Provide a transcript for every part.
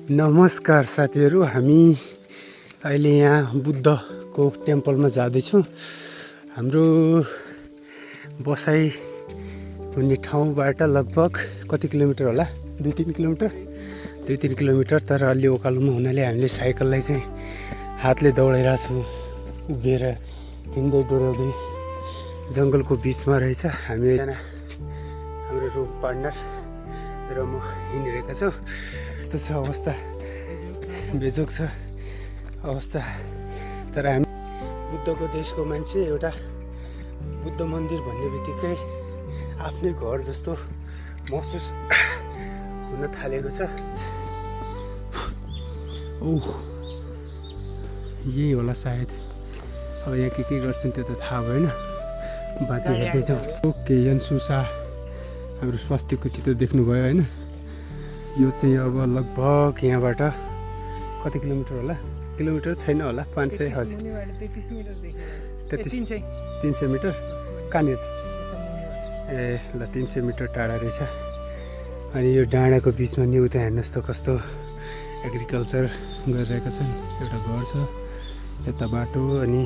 नमस्कार साथीहरू, हामी अहिले यहाँ बुद्धको टेम्पलमा जाँदैछौँ। हाम्रो बसाइ हुने ठाउँबाट लगभग कति किलोमिटर होला, 2-3 किलोमिटर 2-3 किलोमिटर। तर अलि ओकालोमा हुनाले हामीले साइकललाई चाहिँ हातले दौडाइरहेको छौँ, उभिएर हिँड्दै डोराउँदै। जङ्गलको बिचमा रहेछ। हामी एकजना हाम्रो रुम पार्टनर र म हिँडिरहेका छौँ। यस्तो छ अवस्था, बेजोग छ अवस्था। तर हामी बुद्धको देशको मान्छे एउटा बुद्ध मन्दिर भन्ने बित्तिकै आफ्नै घर जस्तो महसुस हुन थालेको छ। ओह, यही होला सायद। अब यहाँ के गर्छन् त्यो त थाहा भएन, बाँकी हेर्दैछौँ। ओके, यन्सुसा हाम्रो स्वास्थ्यको चित्र देख्नुभयो होइन। यो चाहिँ अब लगभग यहाँबाट कति किलोमिटर होला, किलोमिटर छैन होला, 500 हजुर 300 मिटर कहाँनिर छ? ए ल, 300 मिटर टाढा रहेछ। अनि यो डाँडाको बिचमा नि उता हेर्नुहोस् त कस्तो एग्रिकल्चर गरिरहेका छन्। एउटा घर छ, यता बाटो, अनि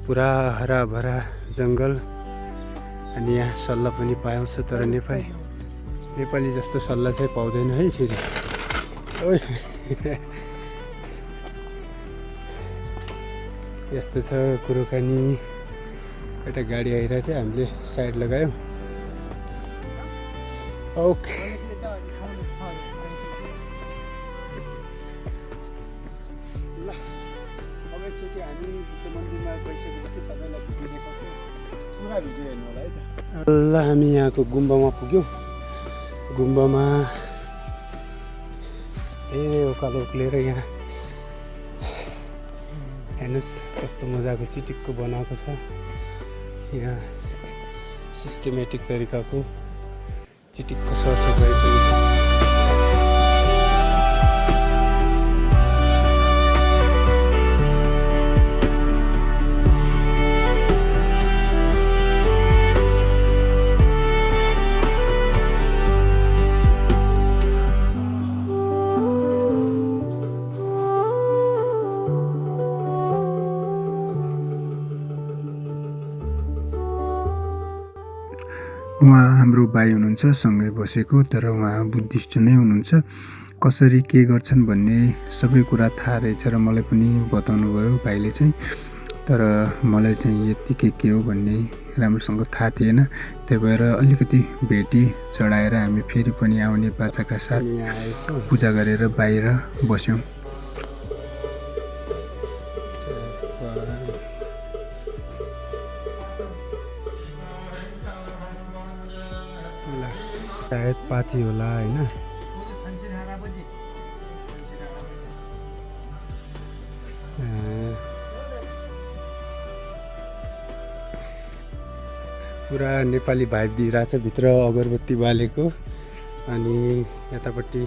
पुरा हराभरा जङ्गल। अनि यहाँ सल्लाह पनि पाउँछ, तर नेपाली जस्तो सल्लाह चाहिँ पाउँदैन है फेरि। ओइ यस्तो छ कुरोकानी। एउटा गाडी आइरहेको थियो, हामीले साइड लगायौँ। ओके, ल अब एकचोटि हामी बुद्ध मन्दिरमा गइसकेपछि तपाईँलाई भिडियो देखाउँछु। पुरा भिडियो हेर्नु होला है त। ल, हामी यहाँको गुम्बामा पुग्यौँ। गुम्बामा धेरै उकालो उक्लेर यहाँ हेर्नुहोस् कस्तो मजाको चिटिक्क बनाएको छ। यहाँ सिस्टमेटिक तरिकाको चिटिक्क सरसफाइ पनि छ। उहाँ हाम्रो भाइ हुनुहुन्छ, सँगै बसेको, तर उहाँ बुद्धिस्ट नै हुनुहुन्छ। कसरी के गर्छन् भन्ने सबै कुरा थाहा रहेछ र मलाई पनि बताउनु भयो भाइले चाहिँ। तर मलाई चाहिँ यत्तिकै के हो भन्ने राम्रोसँग थाहा थिएन। त्यही भएर अलिकति भेटी चढाएर हामी फेरि पनि आउने बाचाका साथ पूजा गरेर बाहिर बस्यौँ। सायद पाथी होला होइन। पुरा नेपाली भाइब दिइरहेछ भित्र, अगरबत्ती बालेको। अनि यतापट्टि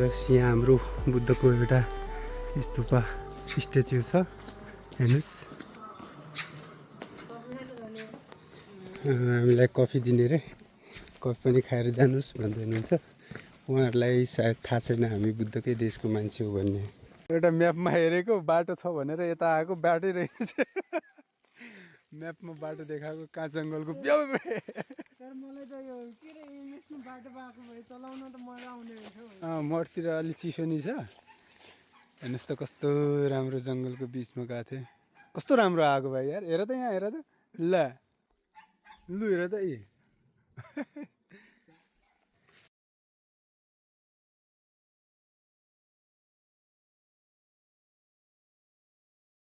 यस यहाँ हाम्रो बुद्धको एउटा स्तूपा स्ट्याच्यु छ, हेर्नुहोस्। हामीलाई कफी दिने रे, कफी पनि खाएर जानुहोस् भन्दै हुनुहुन्छ। उहाँहरूलाई सायद थाहा छैन हामी बुद्धकै देशको मान्छे हो भन्ने। एउटा म्यापमा हेरेको बाटो छ भनेर यता आएको, बाटै रहेछ। म्यापमा बाटो देखाएको कहाँ जङ्गलको प्याउ। मठतिर अलि चिसो नि छ। हेर्नुहोस् त कस्तो राम्रो जङ्गलको बिचमा गएको थिएँ। कस्तो राम्रो आएको भाइ यार, हेर त यहाँ, हेर त। ल लु हेर त यी